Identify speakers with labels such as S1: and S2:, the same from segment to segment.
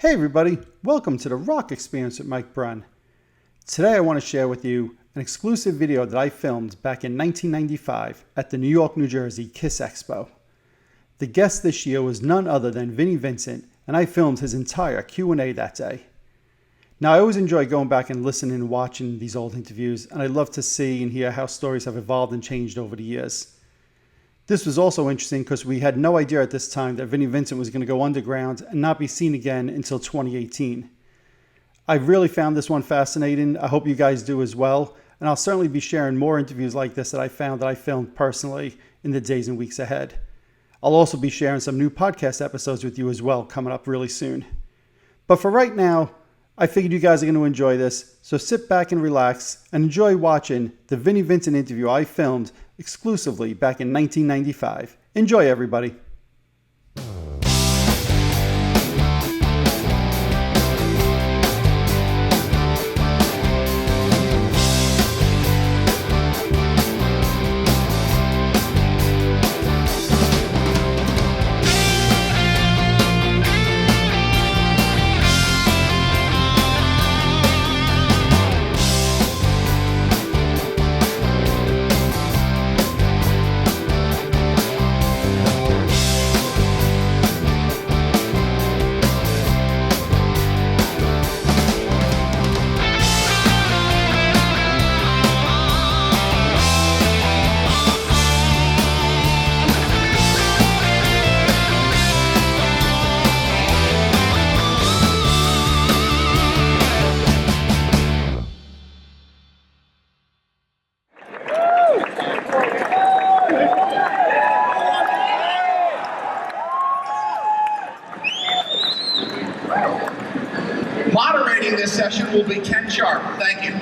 S1: Hey everybody, welcome to the Rock Experience with Mike Brunn. Today I want to share with you an exclusive video that I filmed back in 1995 at the New York, New Jersey KISS Expo. The guest this year was none other than Vinnie Vincent, and I filmed his entire Q&A that day. Now I always enjoy going back and listening and watching these old interviews, and I love to see and hear how stories have evolved and changed over the years. This was also interesting because we had no idea at this time that Vinnie Vincent was going to go underground and not be seen again until 2018. I really found this one fascinating. I hope you guys do as well. And I'll certainly be sharing more interviews like this that I filmed personally in the days and weeks ahead. I'll also be sharing some new podcast episodes with you as well coming up really soon. But for right now, I figured you guys are going to enjoy this. So sit back and relax and enjoy watching the Vinnie Vincent interview I filmed exclusively back in 1995. Enjoy, everybody.
S2: Moderating this session will be Ken Sharp. Thank you.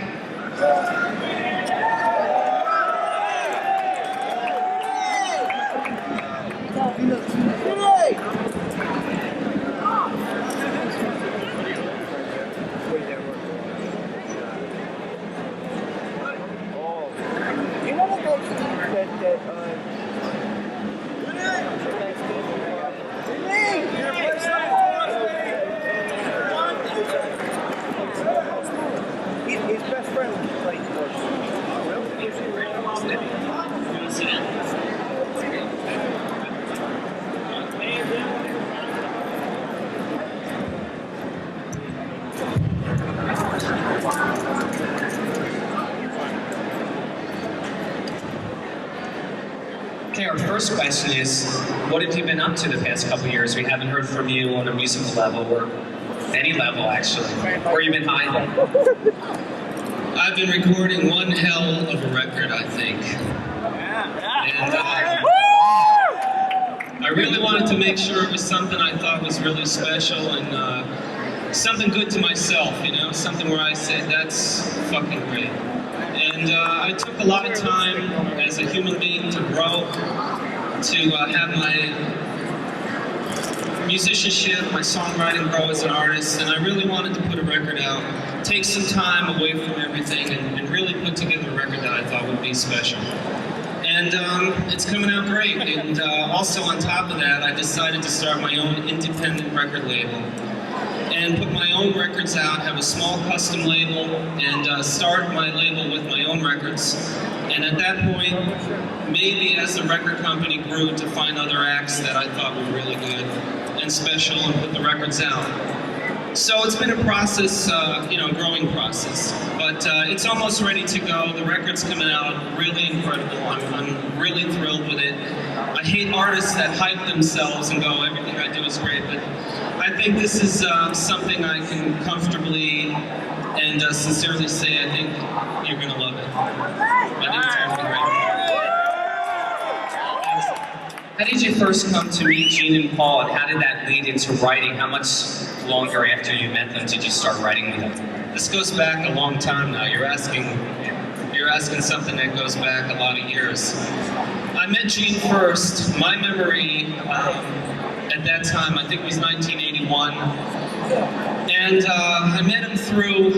S3: Okay, our first question is, what have you been up to the past couple of years? We haven't heard from you on a musical level, or any level actually. Where you been hiding?
S4: I've been recording one hell of a record, I think. And I really wanted to make sure it was something I thought was really special and something good to myself, you know, something where I said, that's fucking great. And I took a lot of time as a human being to grow, to have my musicianship, my songwriting grow as an artist, and I really wanted to put a record out, take some time away from everything, and really put together a record that I thought would be special. And it's coming out great, and also on top of that, I decided to start my own independent record label and put my own records out, have a small custom label, and start my label with my own records. And at that point, maybe as the record company grew, to find other acts that I thought were really good and special and put the records out. So it's been a process, growing process. But it's almost ready to go. The record's coming out really incredible. I'm really thrilled with it. I hate artists that hype themselves and go, everything I do is great, but I think this is something I can comfortably and sincerely say I think you're going to love it. I think it's going to be great.
S3: How did you first come to meet Gene and Paul, and how did that lead into writing? How much longer after you met them did you start writing with them?
S4: This goes back a long time now. You're asking something that goes back a lot of years. I met Gene first. My memory at that time, I think it was 1981, and I met him through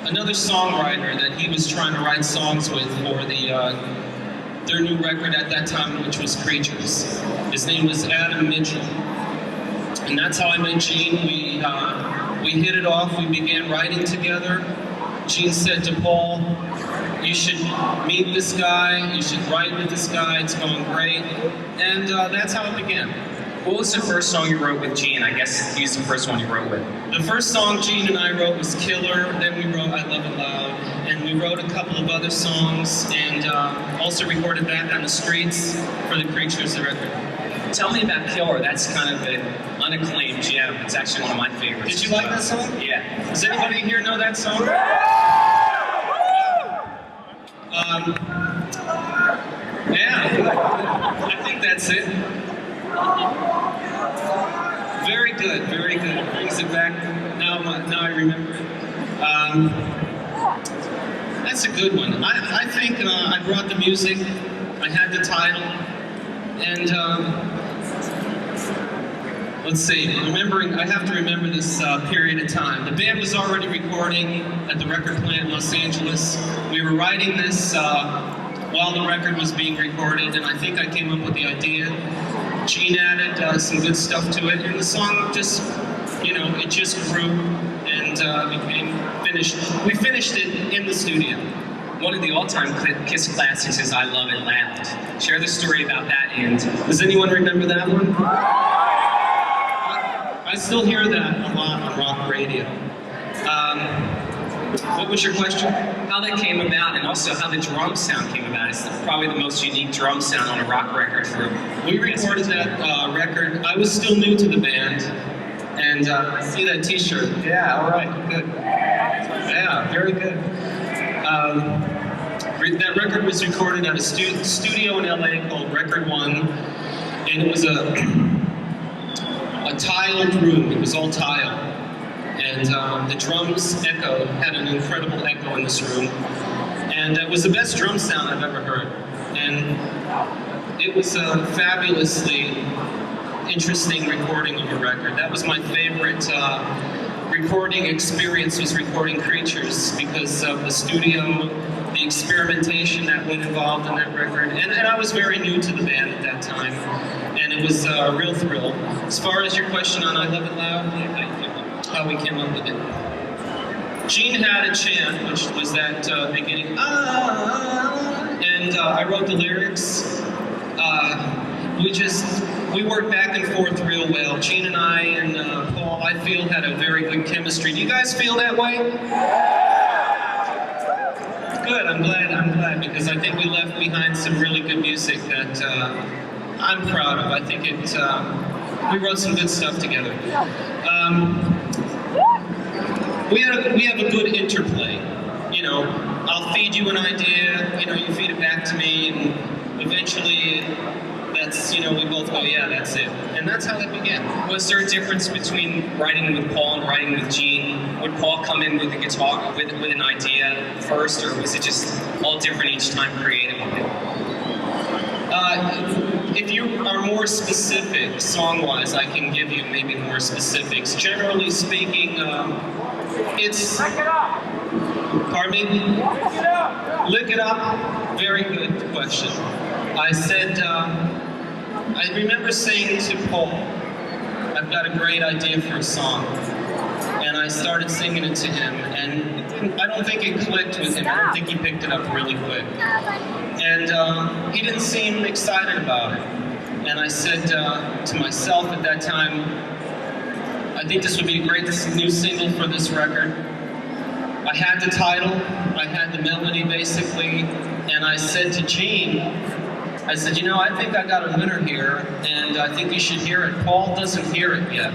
S4: another songwriter that he was trying to write songs with for their new record at that time, which was Creatures. His name was Adam Mitchell. And that's how I met Gene. We hit it off. We began writing together. Gene said to Paul, "You should meet this guy. You should write with this guy. It's going great." And that's how it began.
S3: What was the first song you wrote with Gene? I guess he's the first one you wrote with.
S4: The first song Gene and I wrote was Killer. Then we wrote I Love It Loud. And we wrote a couple of other songs and also recorded Back on the Streets for the Creatures record.
S3: Tell me about Killer. That's kind of an unacclaimed gem. It's actually one of my favorites.
S4: Did you like that song?
S3: Yeah.
S4: Does anybody here know that song? Yeah, I think that's it. Very good, very good. Brings it back. Now I remember it. That's a good one. I think I brought the music. I had the title, and let's see. I have to remember this period of time. The band was already recording at the record plant in Los Angeles. We were writing this while the record was being recorded, and I think I came up with the idea. Gene added some good stuff to it, and the song just, it just grew and became finished. We finished it in the studio.
S3: One of the all-time Kiss classics is I Love It Loud. Share the story about that, and
S4: does anyone remember that one? I still hear that a lot on rock radio. What was your question?
S3: How that came about, and also how the drum sound came about. It's probably the most unique drum sound on a rock record.
S4: We recorded that record. I was still new to the band, and I see that T-shirt. Yeah, all right, good. Yeah, very good. That record was recorded at a studio in LA called Record One, and it was a tiled room. It was all tile. And the drums had an incredible echo in this room. And it was the best drum sound I've ever heard. And it was a fabulously interesting recording of a record. That was my favorite recording experience, was recording Creatures, because of the studio, the experimentation that went involved in that record. And I was very new to the band at that time. And it was a real thrill. As far as your question on I Love It Loud, how we came up with it. Gene had a chant, which was that beginning, and I wrote the lyrics. We worked back and forth real well. Gene and I and Paul, I feel, had a very good chemistry. Do you guys feel that way? Good, I'm glad, because I think we left behind some really good music that I'm proud of. I think we wrote some good stuff together. We have a good interplay. I'll feed you an idea, you feed it back to me, and eventually that's, we both go, yeah, that's it. And that's how it began.
S3: Was there a difference between writing with Paul and writing with Gene? Would Paul come in with the guitar, with an idea first, or was it just all different each time creatively?
S4: If you are more specific, song-wise, I can give you maybe more specifics. Generally speaking, it's...
S2: Lick it up!
S4: Pardon me?
S2: Lick it up!
S4: Lick it up? Very good question. I said, I remember saying to Paul, I've got a great idea for a song. And I started singing it to him, and I don't think it clicked with him. I don't think he picked it up really quick. And he didn't seem excited about it. And I said to myself at that time, I think this would be a great new single for this record. I had the title, I had the melody basically, and I said to Gene, I said, I think I got a winner here, and I think you should hear it. Paul doesn't hear it yet.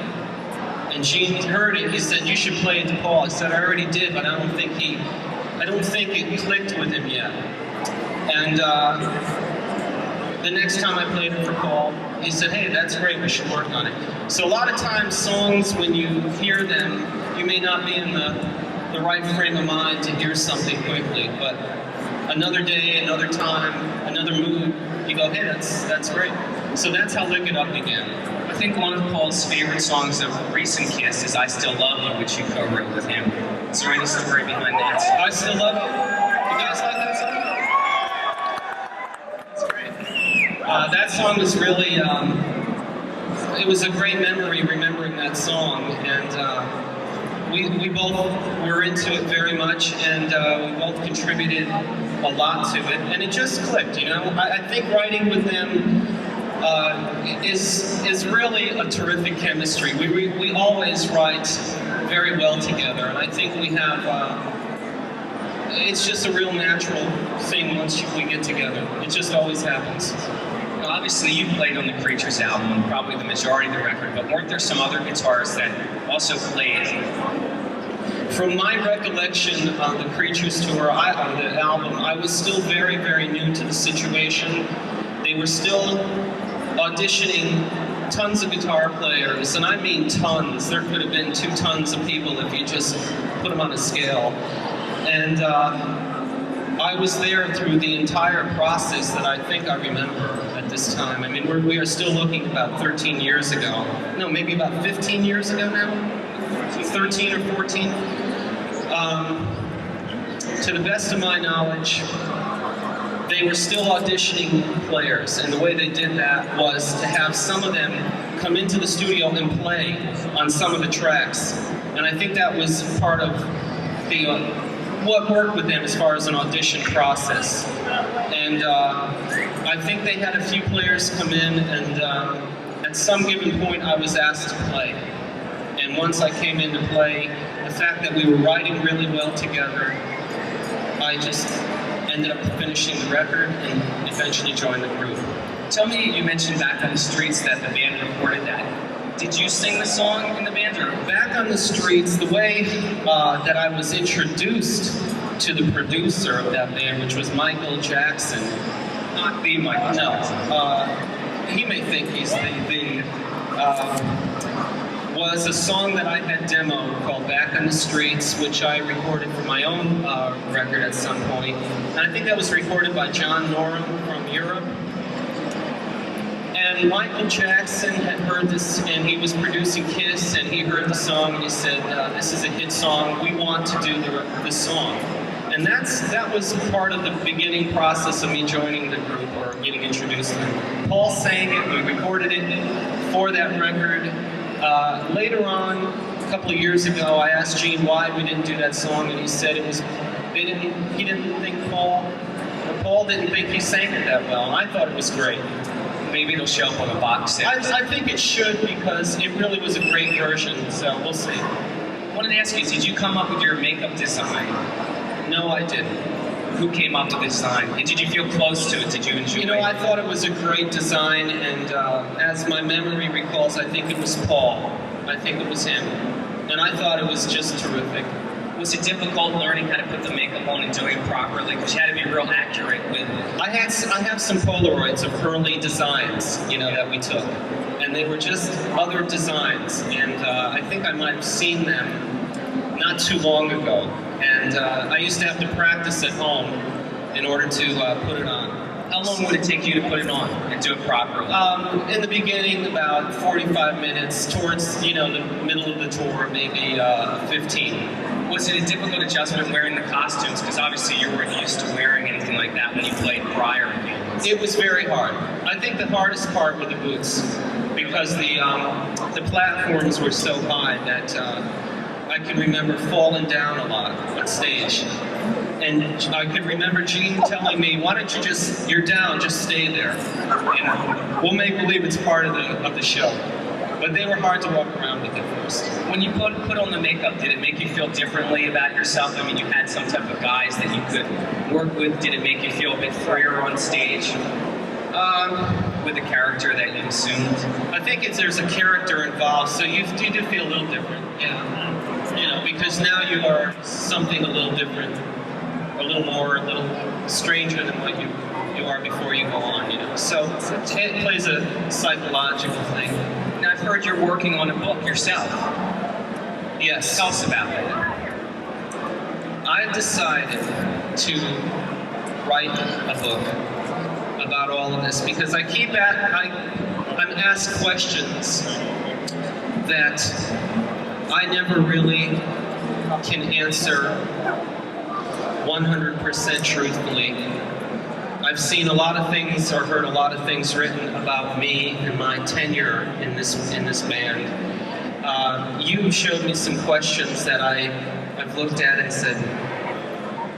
S4: And Gene heard it. He said, you should play it to Paul. I said, I already did, but I don't think it clicked with him yet. And the next time I played it for Paul, he said, hey, that's great, we should work on it. So a lot of times songs, when you hear them, you may not be in the right frame of mind to hear something quickly, but another day, another time, another mood, you go, hey, that's great. So that's how Lick It Up began.
S3: I think one of Paul's favorite songs of recent Kiss is I Still Love You, which you co-wrote with him. Is there any story behind that?
S4: I Still Love You? You guys like that song? That's great. That song was really, it was a great memory remembering that song, and we both were into it very much, and we both contributed a lot to it, and it just clicked, you know. I think writing with them is really a terrific chemistry. We always write very well together, and I think we have, it's just a real natural thing once we get together. It just always happens.
S3: Well, obviously, you played on the Creatures album, probably the majority of the record, but weren't there some other guitarists that also played?
S4: From my recollection on the Creatures tour, on the album, I was still very, very new to the situation. They were still auditioning tons of guitar players, and I mean tons. There could have been 2 tons of people if you just put them on a scale. And I was there through the entire process that I think I remember at this time. I mean, we are still looking about 13 years ago. No, maybe about 15 years ago now? 13 or 14? To the best of my knowledge, they were still auditioning players, and the way they did that was to have some of them come into the studio and play on some of the tracks. And I think that was part of the what worked with them as far as an audition process. And I think they had a few players come in, and at some given point I was asked to play. And once I came in to play, the fact that we were writing really well together, I just ended up finishing the record and eventually joined the group.
S3: Tell me, you mentioned Back on the Streets that the band recorded that. Did you sing the song in the band? Or?
S4: Back on the Streets, the way that I was introduced to the producer of that band, which was Michael Jackson.
S3: Not the Michael Jackson.
S4: No. He may think he's the was a song that I had demoed called Back on the Streets, which I recorded for my own record at some point. And I think that was recorded by John Norum from Europe. And Michael Jackson had heard this, and he was producing Kiss, and he heard the song, and he said, this is a hit song, we want to do this song. And that was part of the beginning process of me joining the group, or getting introduced to them. Paul sang it, we recorded it for that record. Later on, a couple of years ago, I asked Gene why we didn't do that song, and he said it was, he didn't think Paul didn't think he sang it that well, and I thought it was great.
S3: Maybe it'll show up on the box set.
S4: I think it should, because it really was a great version, so we'll see.
S3: I wanted to ask you, did you come up with your makeup design?
S4: No, I didn't.
S3: Who came up with the design? And did you feel close to it? Did you enjoy it?
S4: You know, I thought it was a great design, and as my memory recalls, I think it was Paul. I think it was him. And I thought it was just terrific.
S3: Was it difficult learning how to put the makeup on and doing it properly? Because you had to be real accurate with it.
S4: I have some Polaroids of early designs, you know, that we took. And they were just other designs. And I think I might have seen them not too long ago. And I used to have to practice at home in order to put it on.
S3: How long would it take you to put it on and do it properly?
S4: In the beginning, about 45 minutes. Towards, you know, the middle of the tour, maybe 15.
S3: Was it a difficult adjustment wearing the costumes? Because obviously you weren't used to wearing anything like that when you played prior bands.
S4: It was very hard. I think the hardest part were the boots, because the platforms were so high that I can remember falling down a lot on stage. And I could remember Gene telling me, why don't you you're down, just stay there. You know, we'll make believe it's part of the show. But they were hard to walk around with at first.
S3: When you put on the makeup, did it make you feel differently about yourself? I mean, you had some type of guys that you could work with. Did it make you feel a bit freer on stage with the character that you assumed?
S4: I think there's a character involved, so you do feel a little different. Yeah. You know, because now you are something a little different, a little stranger than what you are before you go on. You know, so it plays a psychological thing.
S3: Now, I've heard you're working on a book yourself.
S4: Yes.
S3: Tell us about that.
S4: I've decided to write a book about all of this, because I'm asked questions that I never really can answer 100% truthfully. I've seen a lot of things or heard a lot of things written about me and my tenure in this band. You showed me some questions that I've looked at and said,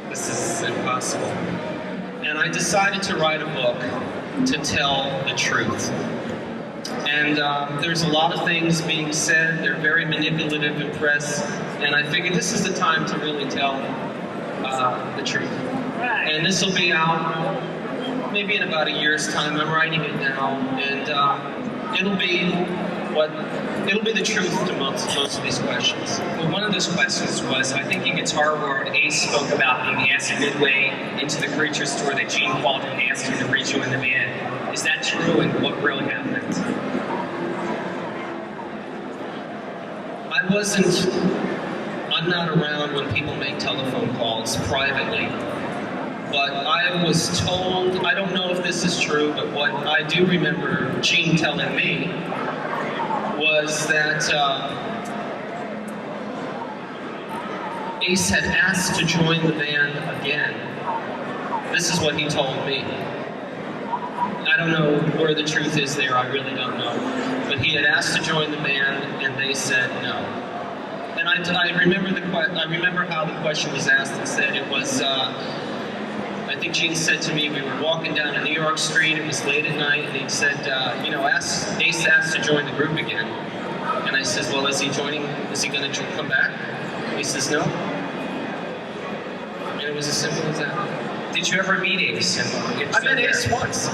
S4: this is impossible. And I decided to write a book to tell the truth. And there's a lot of things being said. They're very manipulative in press, and I figured this is the time to really tell the truth. And this will be out maybe in about a year's time. I'm writing it now, and it'll be the truth to most of these questions.
S3: Well, one of those questions was, I think in Guitar World, Ace spoke about being asked midway into the Creatures tour that Gene called and asked him to rejoin the band. Is that true, and what really happened?
S4: I'm not around when people make telephone calls privately, but I was told, I don't know if this is true, but what I do remember Gene telling me was that Ace had asked to join the band again. This is what he told me. I don't know where the truth is there, I really don't know. But he had asked to join the band, and they said no. And I remember how the question was asked. And said it was, I think Gene said to me, we were walking down a New York street, it was late at night, and he said, Ace asked to join the group again. And I said, well, is he going to come back? He says, no. And it was as simple as that.
S3: Did you ever meet Ace?
S4: I met Ace once.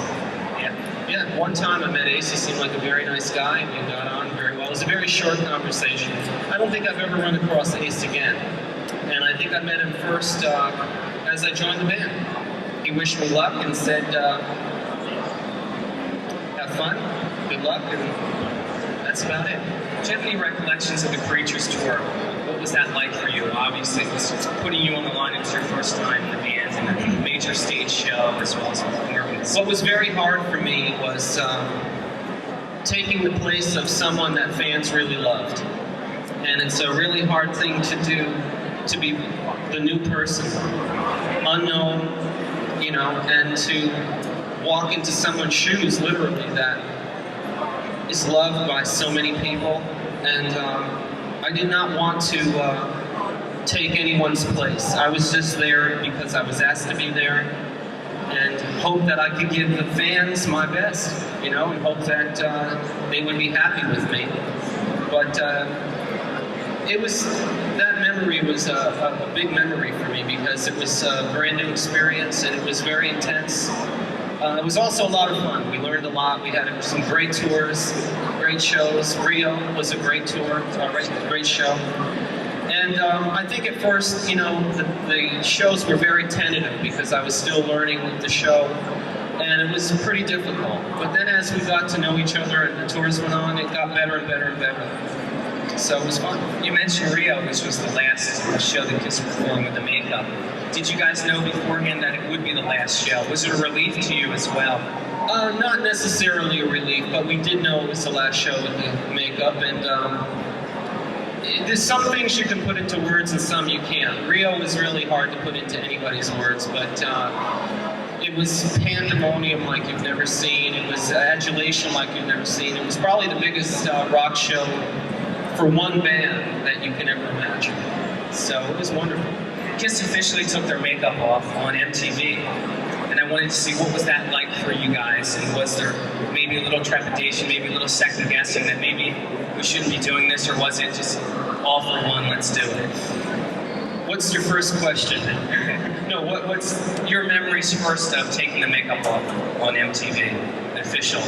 S3: Yeah,
S4: one time I met Ace. He seemed like a very nice guy. We got on very well. It was a very short conversation. I don't think I've ever run across Ace again. And I think I met him first as I joined the band. He wished me luck and said, have fun, good luck, and that's about it.
S3: Do you have any recollections of the Creatures tour? What was that like for you? Obviously, it was putting you on the line. It was your first time in the band and a major stage show, as well as performance.
S4: What was very hard for me was taking the place of someone that fans really loved. And it's a really hard thing to do, to be the new person, unknown, and to walk into someone's shoes, literally, that is loved by so many people. And I did not want to take anyone's place. I was just there because I was asked to be there, and hope that I could give the fans my best, and hope that they would be happy with me. But that memory was a big memory for me because it was a brand new experience and it was very intense. It was also a lot of fun. We learned a lot. We had some great tours, great shows. Rio was a great tour, a great show. And I think at first, the shows were very tentative because I was still learning the show, and it was pretty difficult. But then as we got to know each other and the tours went on, it got better and better and better. So it was fun.
S3: You mentioned Rio, which was the last show that Kiss performed with the makeup. Did you guys know beforehand that it would be the last show? Was it a relief to you as well?
S4: Not necessarily a relief, but we did know it was the last show with the makeup, and there's some things you can put into words and some you can't. Rio was really hard to put into anybody's words, but it was pandemonium like you've never seen. It was adulation like you've never seen. It was probably the biggest rock show for one band that you can ever imagine. So it was wonderful.
S3: Kiss officially took their makeup off on MTV, and I wanted to see what was that like for you guys, and was there maybe a little trepidation, maybe a little second guessing that maybe we shouldn't be doing this, or was it just all for one, let's do it?
S4: What's your first question?
S3: No, what's your memories first of taking the makeup off on MTV, official?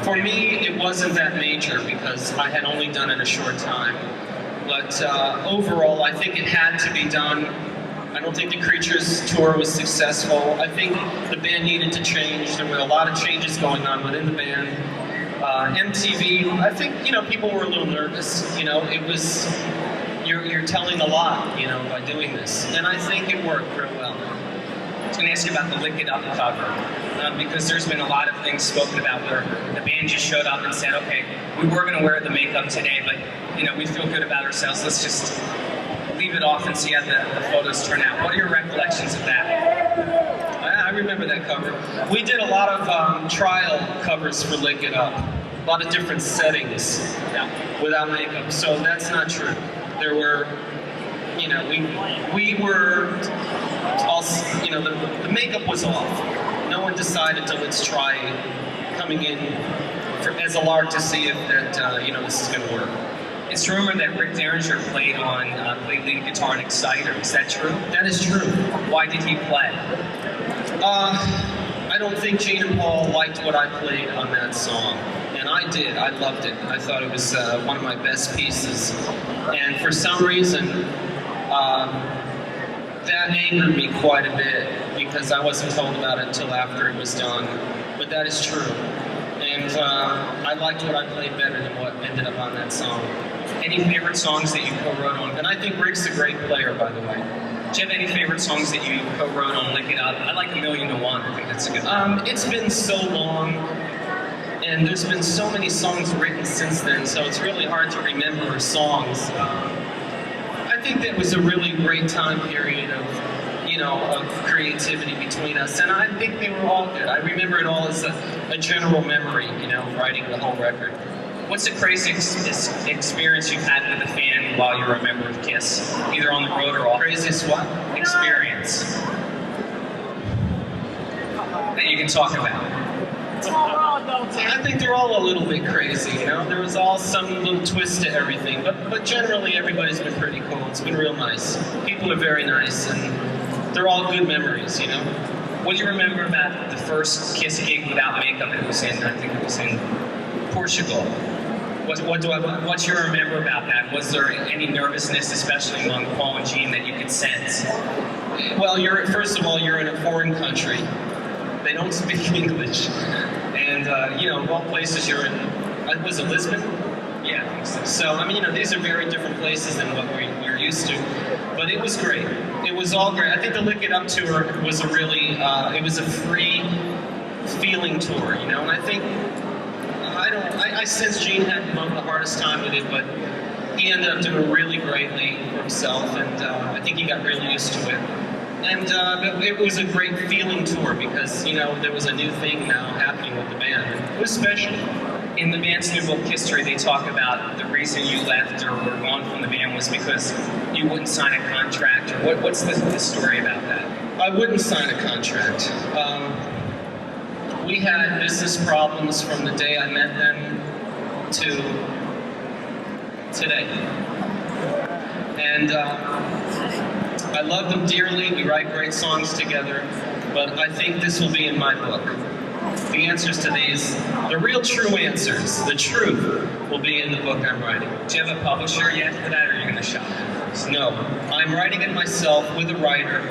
S4: For me, it wasn't that major because I had only done it a short time. But overall, I think it had to be done. I don't think the Creatures tour was successful. I think the band needed to change. There were a lot of changes going on within the band. MTV, I think, people were a little nervous. It was, you're telling a lot, by doing this. And I think it worked real well.
S3: I was going to ask you about the Lick It Up cover, because there's been a lot of things spoken about where the band just showed up and said, okay, we were going to wear the makeup today, but we feel good about ourselves. Let's just leave it off and see how the photos turn out. What are your recollections of that?
S4: I remember that cover. We did a lot of trial covers for Lick It Up. A lot of different settings without makeup. So that's not true. There were, you know, we were all, you know, the makeup was off. No one decided to let's try coming in as a lark to see if that, you know, this is going to work.
S3: It's rumored that Rick Derringer played lead guitar in Exciter. Is that true?
S4: That is true.
S3: Why did he play?
S4: I don't think Gene and Paul liked what I played on that song. And I did. I loved it. I thought it was one of my best pieces. And for some reason, that angered me quite a bit because I wasn't told about it until after it was done. But that is true. And I liked what I played better than what ended up on that song.
S3: Any favorite songs that you co-wrote on?
S4: And I think Rick's a great player, by the way.
S3: Do you have any favorite songs that you co-wrote on Lick It Up? I like $1,000,000 I think that's a good one.
S4: It's been so long, and there's been so many songs written since then, so it's really hard to remember songs. I think that was a really great time period of, you know, of creativity between us, and I think they were all good. I remember it all as a general memory, you know, writing the whole record.
S3: What's the craziest experience you've had with a fan while you were a member of KISS? Either on the road or off?
S4: Craziest what?
S3: Experience. That you can talk about.
S4: I think they're all a little bit crazy, you know? There was all some little twist to everything, but generally everybody's been pretty cool. It's been real nice. People are very nice, and they're all good memories, you know?
S3: What do you remember about the first KISS gig without makeup? It was in, I think it was in Portugal. What you remember about that? Was there any nervousness, especially among Paul and Gene, that you could sense?
S4: Well, first of all, you're in a foreign country. They don't speak English. And, you know, of all places you're in, was it Lisbon?
S3: Yeah, I think so.
S4: So, I mean, you know, these are very different places than what we're used to. But it was great. It was all great. I think the Lick It Up tour was a really, it was a free feeling tour, you know? And I think, I sense Gene had the hardest time with it, but he ended up doing really greatly for himself, and I think he got really used to it. And it was a great feeling tour because, you know, there was a new thing now happening with the band. It was special.
S3: In the band's new book, History, they talk about the reason you left or were gone from the band was because you wouldn't sign a contract. Or what's the story about that?
S4: I wouldn't sign a contract. We had business problems from the day I met them to today. And I love them dearly. We write great songs together. But I think this will be in my book. The answers to these, the real true answers, the truth, will be in the book I'm writing.
S3: Do you have a publisher yet for that, or are you going to shop it?
S4: No. I'm writing it myself with a writer.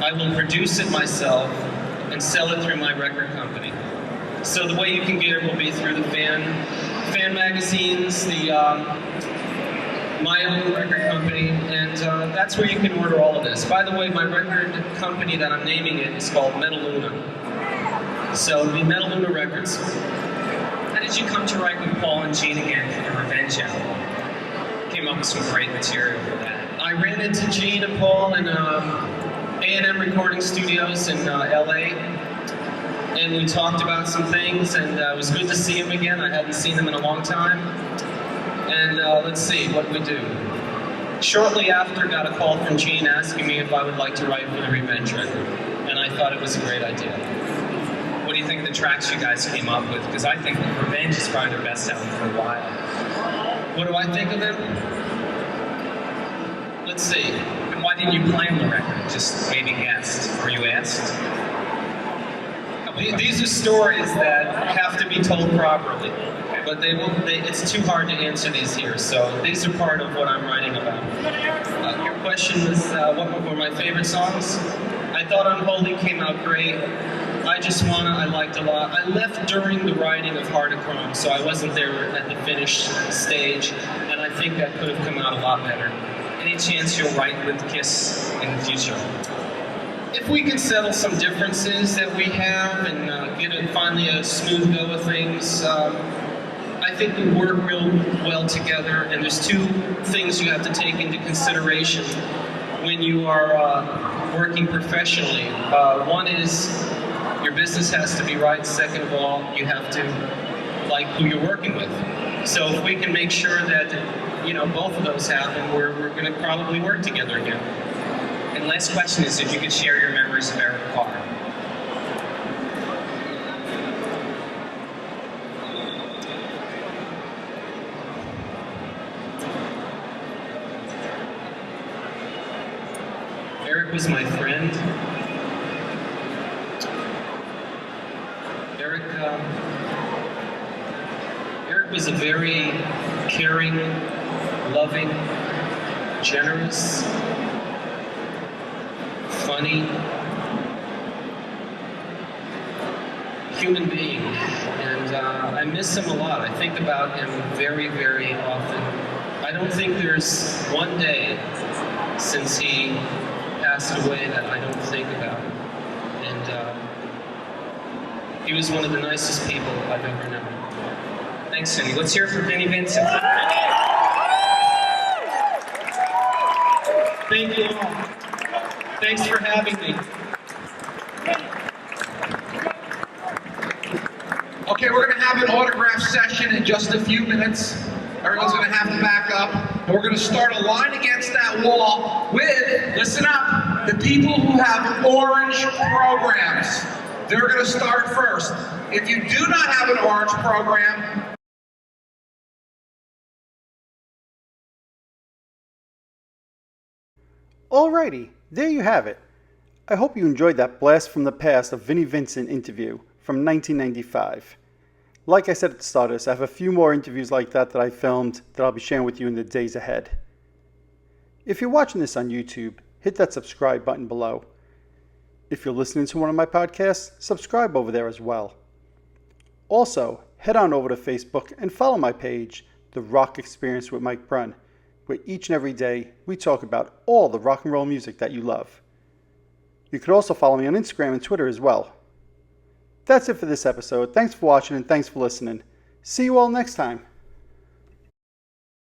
S4: I will produce it myself and sell it through my record company. So the way you can get it will be through the fan magazines, my own record company, and that's where you can order all of this. By the way, my record company that I'm naming it is called Metaluna. So it'll be Metaluna Records.
S3: How did you come to write with Paul and Gene again for the Revenge album? Came up with some great material for that.
S4: I ran into Gene and Paul in A&M recording studios in LA, and we talked about some things, and it was good to see him again. I hadn't seen him in a long time. And let's see, what we do. Shortly after, got a call from Gene asking me if I would like to write for the Revenge record, and I thought it was a great idea.
S3: What do you think of the tracks you guys came up with? Because I think Revenge is probably their best album for a while.
S4: What do I think of them? Let's see.
S3: And why didn't you play on the record? Just maybe guessed. Were you asked?
S4: These are stories that have to be told properly, but it's too hard to answer these here, so these are part of what I'm writing about. Your question was, what were my favorite songs? I thought Unholy came out great. I Just Wanna, I liked a lot. I left during the writing of Heart of Chrome, so I wasn't there at the finished stage, and I think that could have come out a lot better.
S3: Any chance you'll write with KISS in the future?
S4: If we can settle some differences that we have and get finally a smooth go of things, I think we work real well together, and there's two things you have to take into consideration. when you are working professionally. One is your business has to be right. Second of all, you have to like who you're working with. So if we can make sure that both of those happen, we're going to probably work together again.
S3: And last question is if you could share your memories of Eric Carr.
S4: Eric was my friend. Eric was a very caring, loving, generous, funny human being, and I miss him a lot. I think about him very, very often. I don't think there's one day since he passed away that I don't think about him. And he was one of the nicest people I've ever known.
S3: Thanks, Vinnie. Let's hear it for Vinnie Vincent.
S4: Thank you all. Thanks for having me.
S2: Okay, we're going to have an autograph session in just a few minutes. Everyone's going to have to back up. And we're going to start a line against that wall with, listen up, the people who have orange programs. They're going to start first. If you do not have an orange program,
S1: Alrighty, there you have it. I hope you enjoyed that blast from the past of Vinnie Vincent interview from 1995. Like I said at the start of this, I have a few more interviews like that I filmed that I'll be sharing with you in the days ahead. If you're watching this on YouTube, hit that subscribe button below. If you're listening to one of my podcasts, subscribe over there as well. Also, head on over to Facebook and follow my page, The Rock Experience with Mike Brunn, where each and every day we talk about all the rock and roll music that you love. You could also follow me on Instagram and Twitter as well. That's it for this episode. Thanks for watching and thanks for listening. See you all next time.